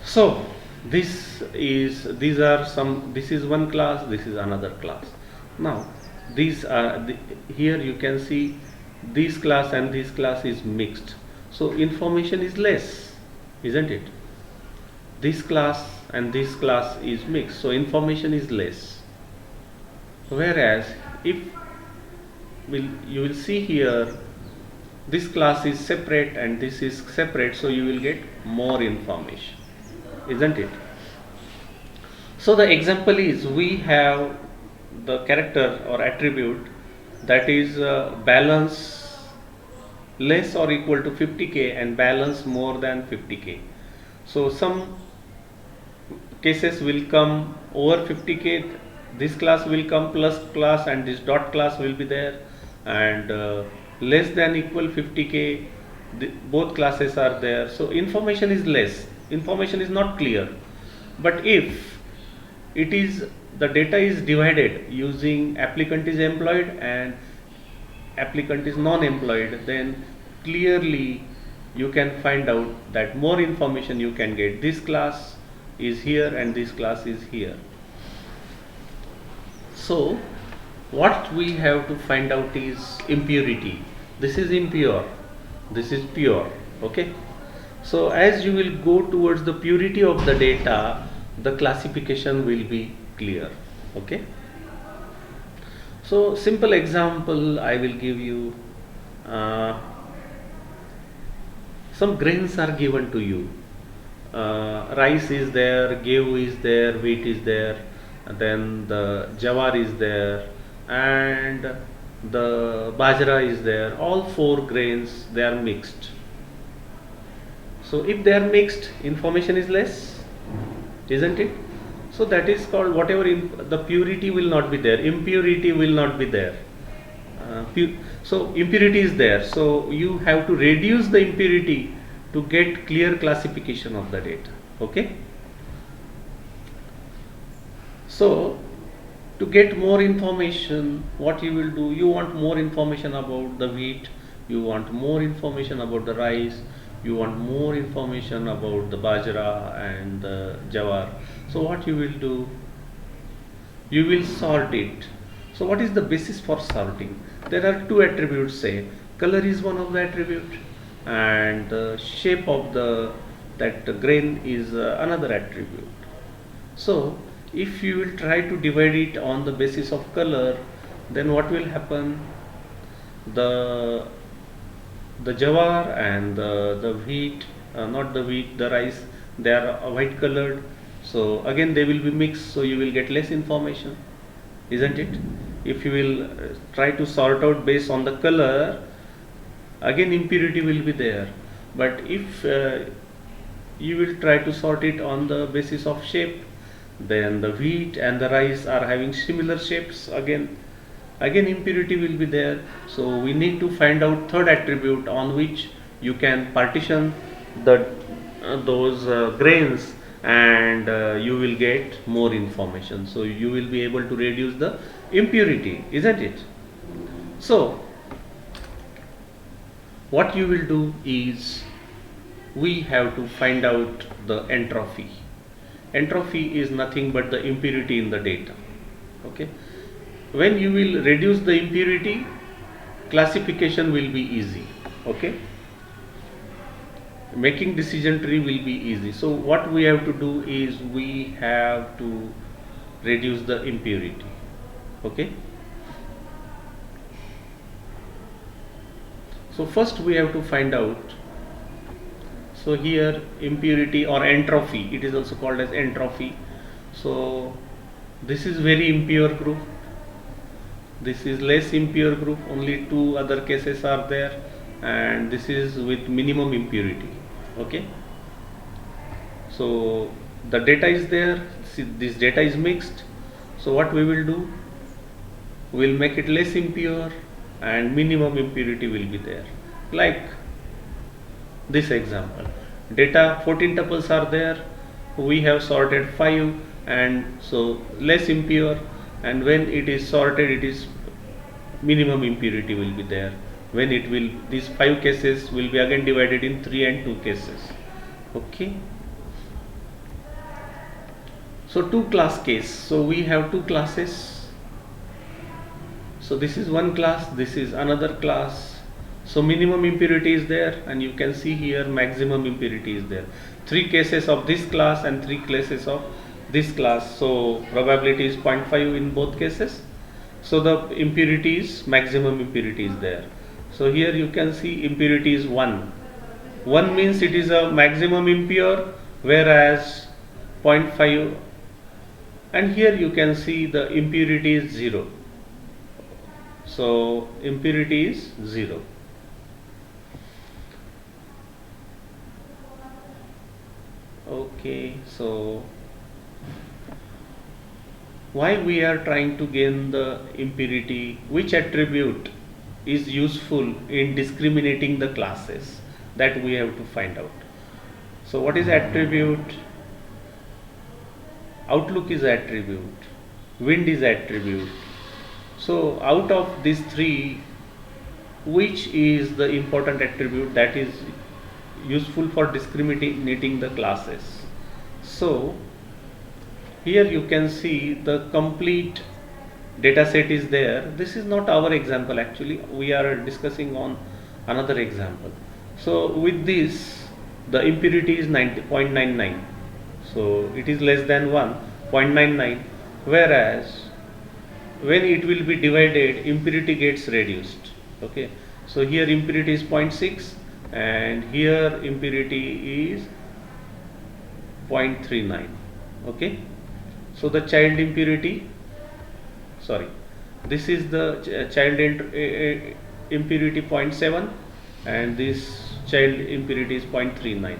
So this is one class, this is another class. Now these are here you can see this class and this class is mixed, so information is less, isn't it? This class and this class is mixed, so information is less. Whereas if you will see here, this class is separate and this is separate, so you will get more information, isn't it? So the example is, we have the character or attribute that is balance less or equal to 50k and balance more than 50k. So some cases will come over 50k, this class will come plus class and this dot class will be there, and less than equal 50k, both classes are there. So information is less, information is not clear. But if it is, the data is divided using applicant is employed and applicant is non-employed, then clearly you can find out that more information you can get. This class is here and this class is here. So what we have to find out is impurity. This is impure, this is pure. Okay. So as you will go towards the purity of the data, the classification will be clear. Okay. So simple example I will give you. Some grains are given to you. Rice is there, gehu is there, wheat is there, and then the jawar is there, and the bajra is there. All 4 grains, they are mixed. So if they are mixed, information is less, isn't it? So that is called, whatever the purity will not be there, impurity will not be there. So impurity is there, so you have to reduce the impurity to get clear classification of the data. Okay. So to get more information, what you will do, you want more information about the wheat, you want more information about the rice, you want more information about the bajra and the jawar. So what you will do, you will sort it. So what is the basis for sorting? There are two attributes, say color is one of the attribute, and the shape of the that grain is another attribute. So if you will try to divide it on the basis of color, then what will happen? The jawar and the wheat, not the wheat, the rice, they are white colored. So again they will be mixed, so you will get less information, isn't it? If you will try to sort out based on the color, again impurity will be there. But if you will try to sort it on the basis of shape, then the wheat and the rice are having similar shapes, again impurity will be there. So we need to find out third attribute on which you can partition the those grains, and you will get more information. So you will be able to reduce the impurity, isn't it? So what you will do is, we have to find out the entropy. Entropy is nothing but the impurity in the data. Okay, when you will reduce the impurity, classification will be easy. Okay, making decision tree will be easy. So what we have to do is, we have to reduce the impurity. Okay, so first we have to find out. So here impurity or entropy, it is also called as entropy. So this is very impure group, this is less impure group, only two other cases are there, and this is with minimum impurity. Okay, so the data is there. See, this data is mixed. So what we will do, we will make it less impure and minimum impurity will be there. Like this example, data 14 tuples are there, we have sorted 5, and so less impure, and when it is sorted, it is minimum impurity will be there. When it will, these 5 cases will be again divided in 3 and 2 cases. Okay, so two class case. So we have two classes. So this is one class, this is another class. So minimum impurity is there, and you can see here maximum impurity is there. 3 cases of this class and 3 cases of this class. So probability is 0.5 in both cases. So the impurity is, maximum impurity is there. So here you can see impurity is 1. 1 means it is a maximum impure, whereas 0.5, and here you can see the impurity is 0. So impurity is 0. Okay, so why we are trying to gain the impurity? Which attribute is useful in discriminating the classes? That we have to find out. So what is attribute? Outlook is attribute, wind is attribute. So out of these 3, which is the important attribute that is useful for discriminating the classes? So here you can see the complete data set is there. This is not our example, actually we are discussing on another example. So with this, the impurity is 0.99, so it is less than 1, 0.99, whereas when it will be divided, impurity gets reduced. Okay, so here impurity is 0.6 and here impurity is 0.39. Okay, so the child impurity, sorry, this is the child impurity 0.7 and this child impurity is 0.39.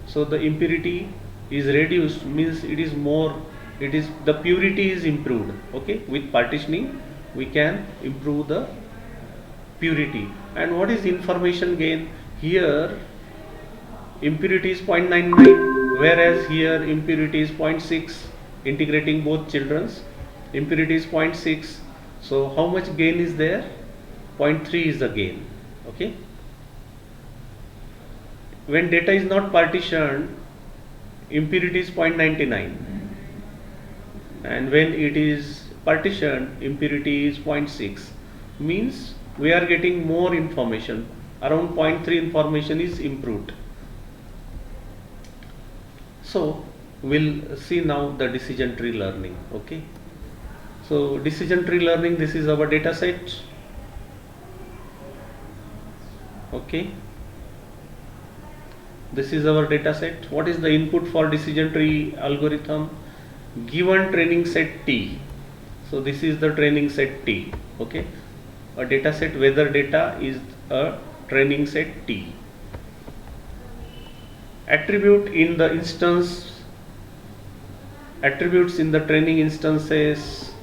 So the impurity is reduced, means it is more, it is, the purity is improved. Okay, with partitioning we can improve the purity. And what is information gain? Here impurity is 0.99, whereas here impurity is 0.6. Integrating both children's, impurity is 0.6. So how much gain is there? 0.3 is the gain. Okay, when data is not partitioned, impurity is 0.99, and when it is partitioned, impurity is 0.6. Means we are getting more information. Around 0.3 information is improved. So we'll see now the decision tree learning. Okay. So decision tree learning, this is our data set. Okay. This is our data set. What is the input for decision tree algorithm? Given training set T. So this is the training set T. Okay. A data set, weather data is a training set T. Attribute in the instance, attributes in the training instances.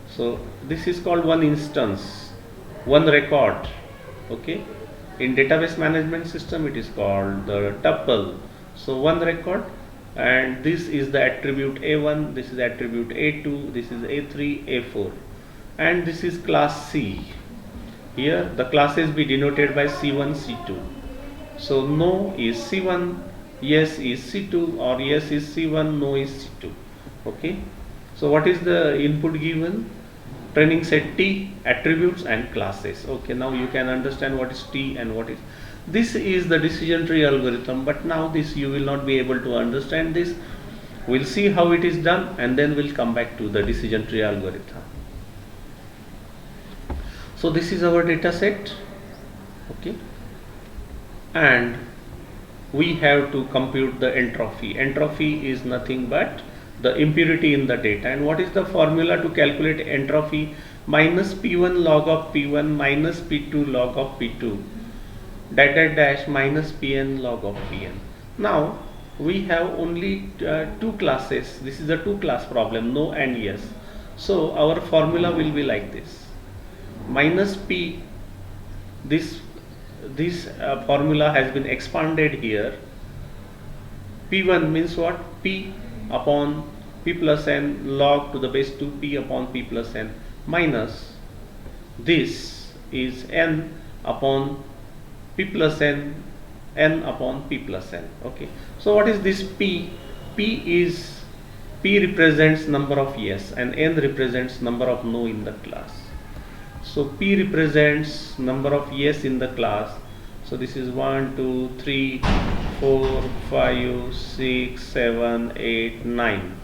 So this is called one instance, one record. Okay. In database management system, it is called the tuple. So one record, and this is the attribute A1, this is attribute A2, this is A3, A4, and this is class C. Here the classes be denoted by C1, C2. So no is C1, yes is C2, or yes is C1, no is C2. Okay. So what is the input given? Training set T, attributes and classes. Okay, now you can understand what is T and what is. This is the decision tree algorithm, but now this you will not be able to understand this. We'll see how it is done, and then we'll come back to the decision tree algorithm. So this is our data set. Okay, and we have to compute the entropy. Entropy is nothing but the impurity in the data. And what is the formula to calculate entropy? Minus P1 log of P1 minus P2 log of P2 dash dash dash minus Pn log of Pn. Now we have only two classes. This is a two class problem, no and yes. So our formula will be like this: minus P, this formula has been expanded here. P1 means what? P upon P plus n log to the base 2P upon P plus n, minus this is n upon P plus n, n upon P plus n. Okay. So what is this P? P represents number of yes and n represents number of no in the class. So P represents number of yes in the class. So this is 1, 2, 3, 4, 5, 6, 7, 8, 9.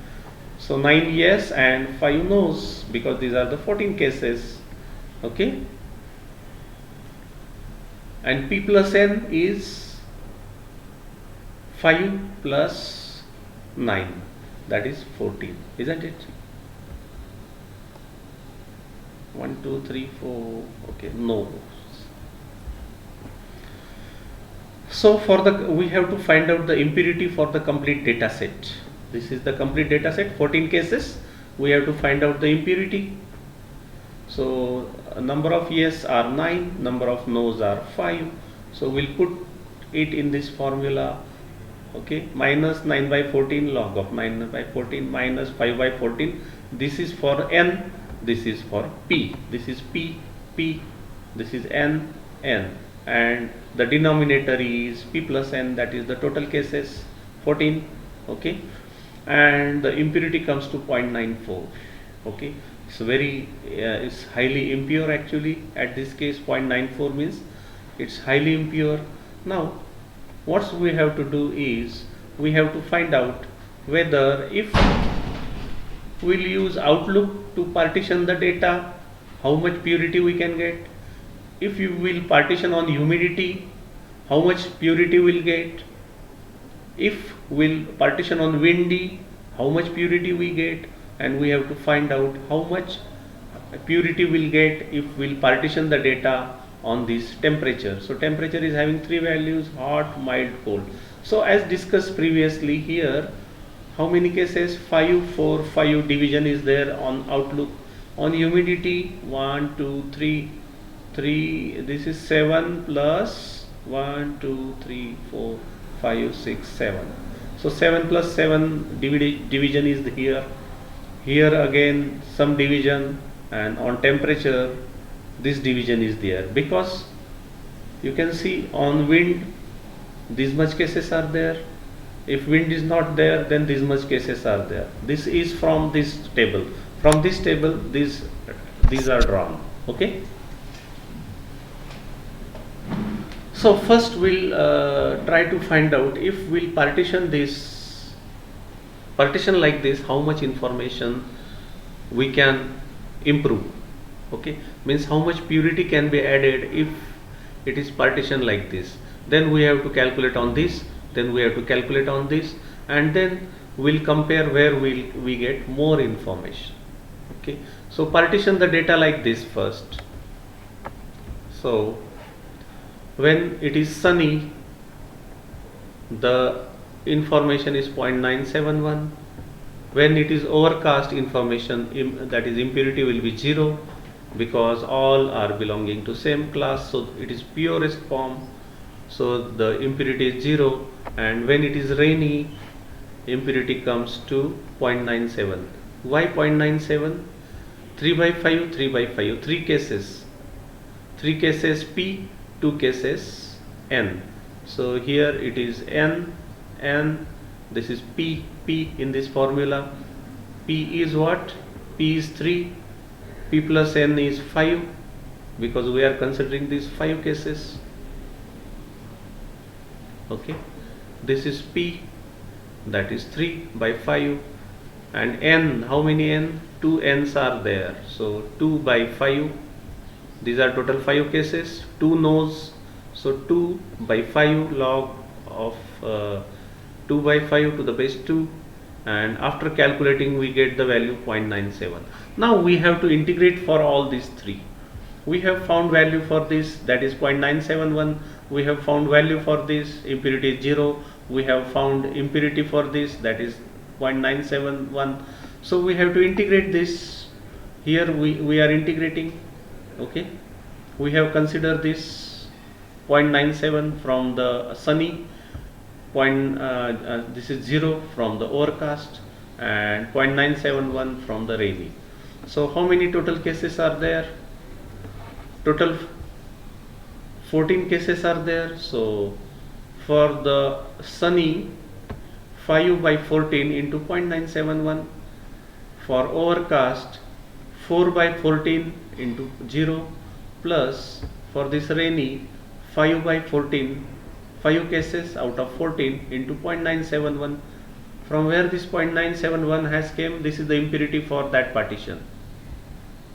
So 9 yes and 5 no's, because these are the 14 cases. Okay. And P plus n is 5 plus 9, that is 14, isn't it? 1, 2, 3, 4. Okay, no. So for the, we have to find out the impurity for the complete data set. This is the complete data set, 14 cases. We have to find out the impurity. So number of yes are 9, number of no's are 5. So we'll put it in this formula. Okay, minus 9 by 14 log of 9 by 14 minus 5 by 14. This is for n, this is for P. This is P, P, this is n, n. And the denominator is P plus n, that is the total cases, 14. Okay, and the impurity comes to 0.94. Okay, so very it's highly impure actually. At this case 0.94 means it's highly impure. Now what we have to do is we have to find out whether, if we'll use Outlook to partition the data, how much purity we can get. If you will partition on humidity, how much purity we'll get. If we'll partition on windy, how much purity we get. And we have to find out how much purity we'll get if we'll partition the data on this temperature. So temperature is having three values: hot, mild, cold. So as discussed previously, here how many cases? 5, 4, 5 division is there on Outlook. On humidity, 1, 2, 3, 3, this is 7 plus 1, 2, 3, 4, 5, 6, 7. So 7 plus 7 division is here. Here again some division, and on temperature this division is there, because you can see on wind these much cases are there. If wind is not there, then these much cases are there. This is from this table. From this table, these are drawn. Okay. So first we'll try to find out, if we'll partition like this, how much information we can improve. Okay, means how much purity can be added if it is partitioned like this. Then we have to calculate on this, then we have to calculate on this, and then we'll compare where we get more information. Okay, so partition the data like this first. So when it is sunny, the information is 0.971. When it is overcast, information that is impurity will be 0, because all are belonging to same class, so it is purest form, so the impurity is 0. And when it is rainy, impurity comes to 0.97. Why 0.97? 3 by 5, 3 by 5, 3 cases, 3 cases P, 2 cases N. So here it is N, this is P in this formula. P is what? P is 3, P plus N is 5, because we are considering these 5 cases. Okay, this is P, that is 3 by 5, and N, how many N? 2 N's are there, so 2 by 5. These are total 5 cases, 2 no's, so 2 by 5 log of 2 by 5 to the base 2, and after calculating we get the value 0.97. Now we have to integrate for all these 3. We have found value for this, that is 0.971. We have found value for this, impurity is 0. We have found impurity for this, that is 0.971. So we have to integrate this. Here we are integrating. Okay, we have considered this 0.97 from the sunny, this is 0 from the overcast, and 0.971 from the rainy. So how many total cases are there? Total 14 cases are there. So for the sunny, 5 by 14 into 0.971. For overcast, 4 by 14 into 0, plus for this rainy, 5 by 14, 5 cases out of 14 into 0.971. From where this 0.971 has came, this is the impurity for that partition.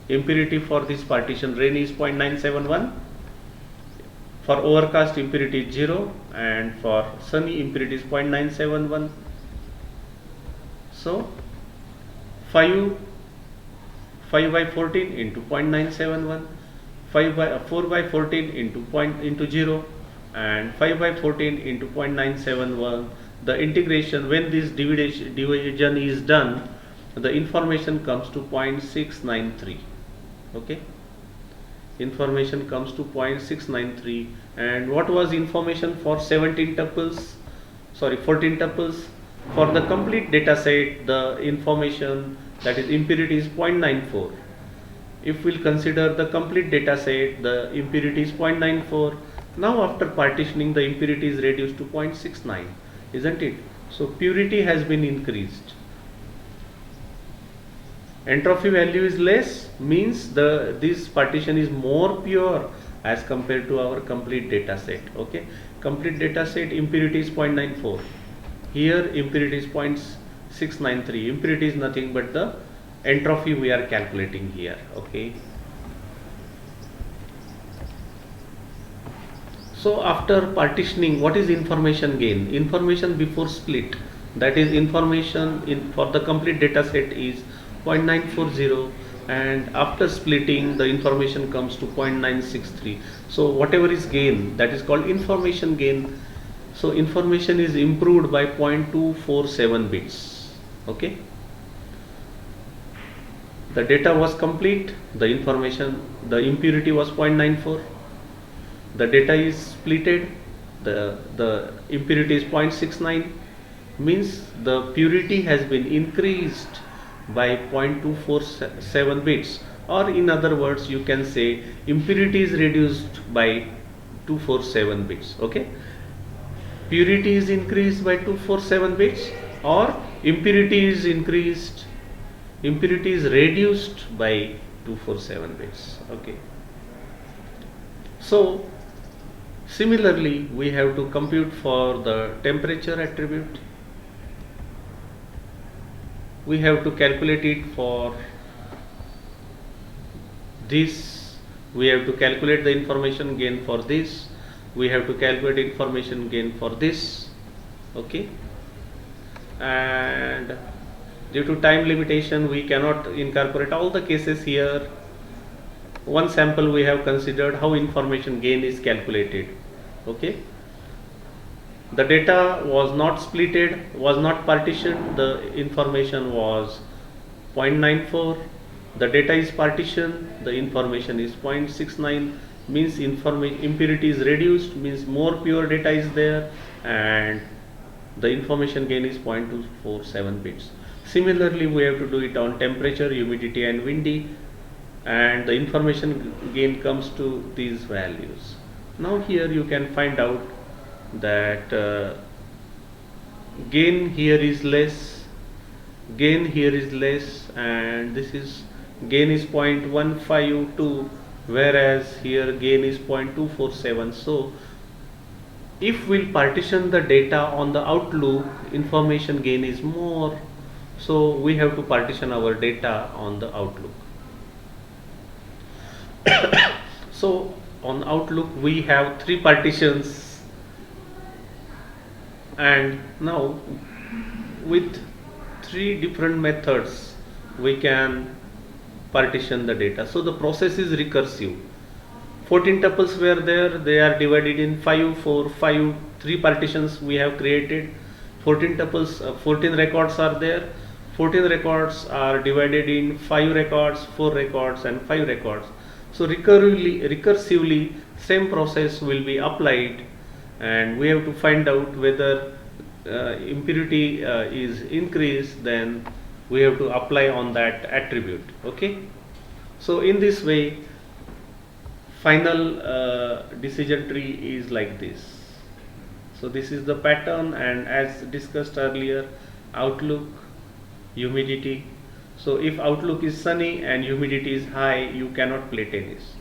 Impurity for this partition, rainy is 0.971. For overcast, impurity is 0, and for sunny, impurity is 0.971. So 5 by 14 into 0.971, 4 by 14 into 0, and 5 by 14 into 0.971. The integration, when this division is done, the information comes to 0.693. Okay, information comes to 0.693. And what was information for 14 tuples? For the complete data set, the information, that is impurity, is 0.94. If we'll consider the complete data set, the impurity is 0.94. Now after partitioning, the impurity is reduced to 0.69, isn't it? So purity has been increased. Entropy value is less, means this partition is more pure as compared to our complete data set. Okay, complete data set, impurity is 0.94. Here impurity is 0.693. Impurity is nothing but the entropy we are calculating here. Okay, so after partitioning, what is information gain? Information before split, that is information for the complete data set is 0.940, and after splitting the information comes to 0.963. So whatever is gain, that is called information gain. So information is improved by 0.247 bits. Okay, the data was complete, the impurity was 0.94, the data is splitted, the impurity is 0.69, means the purity has been increased by 0.247 bits, or in other words you can say impurity is reduced by 247 bits. Okay, purity is increased by 247 bits, or impurity is reduced by 247 bits. Okay. So similarly, we have to compute for the temperature attribute. We have to calculate it for this. We have to calculate the information gain for this. We have to calculate information gain for this. Okay. And due to time limitation, we cannot incorporate all the cases here. One sample we have considered how information gain is calculated. Okay. The data was not splitted, was not partitioned, the information was 0.94. The data is partitioned, the information is 0.69, means impurity is reduced, means more pure data is there, and the information gain is 0.247 bits. Similarly, we have to do it on temperature, humidity and windy, and the information gain comes to these values. Now here you can find out that gain here is less, and this is gain is 0.152, whereas here gain is 0.247. So if we'll partition the data on the outlook, information gain is more, so we have to partition our data on the outlook. So on outlook we have 3 partitions, and now with 3 different methods we can partition the data. So the process is recursive. 14 tuples were there, they are divided in 5, 4, 5, 3 partitions we have created. 14 tuples, 14 records are there. 14 records are divided in 5 records, 4 records and 5 records. So recursively same process will be applied, and we have to find out whether impurity is increased, then we have to apply on that attribute. Okay. So in this way, final decision tree is like this. So this is the pattern, and as discussed earlier, outlook, humidity. So if outlook is sunny and humidity is high, you cannot play tennis.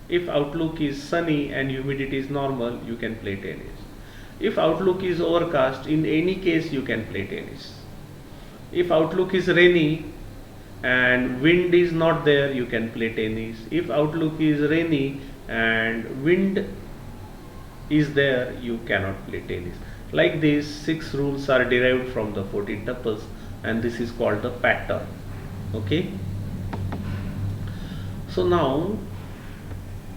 If outlook is sunny and humidity is normal, you can play tennis. If outlook is overcast, in any case you can play tennis. If outlook is rainy and wind is not there, you can play tennis. If outlook is rainy and wind is there, you cannot play tennis. Like this, 6 rules are derived from the 14 tuples, and this is called the pattern. Okay. So now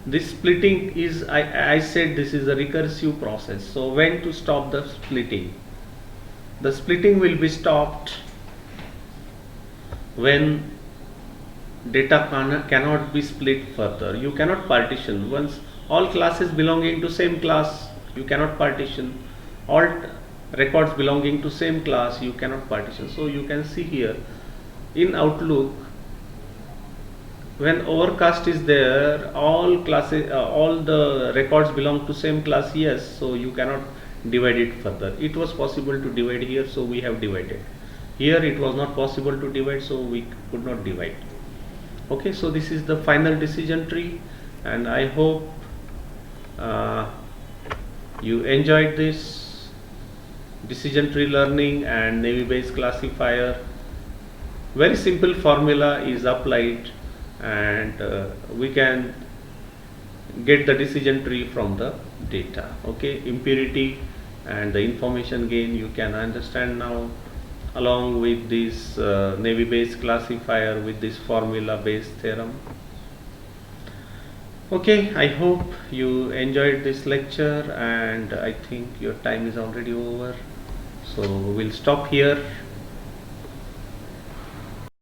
this splitting is, I said this is a recursive process. So when to stop the splitting? The splitting will be stopped when data cannot be split further. You cannot partition. Once all classes belonging to same class, you cannot partition. All records belonging to same class, you cannot partition. So you can see here in Outlook, when overcast is there, all classes, all the records belong to same class, yes, so you cannot divide it further. It was possible to divide here, so we have divided. Here it was not possible to divide, so we could not divide. Okay, so this is the final decision tree, and I hope you enjoyed this decision tree learning and Naive Bayes classifier. Very simple formula is applied, and we can get the decision tree from the data. Okay, impurity and the information gain you can understand now, along with this Naive Bayes classifier with this formula based theorem. Okay, I hope you enjoyed this lecture, and I think your time is already over, so we'll stop here.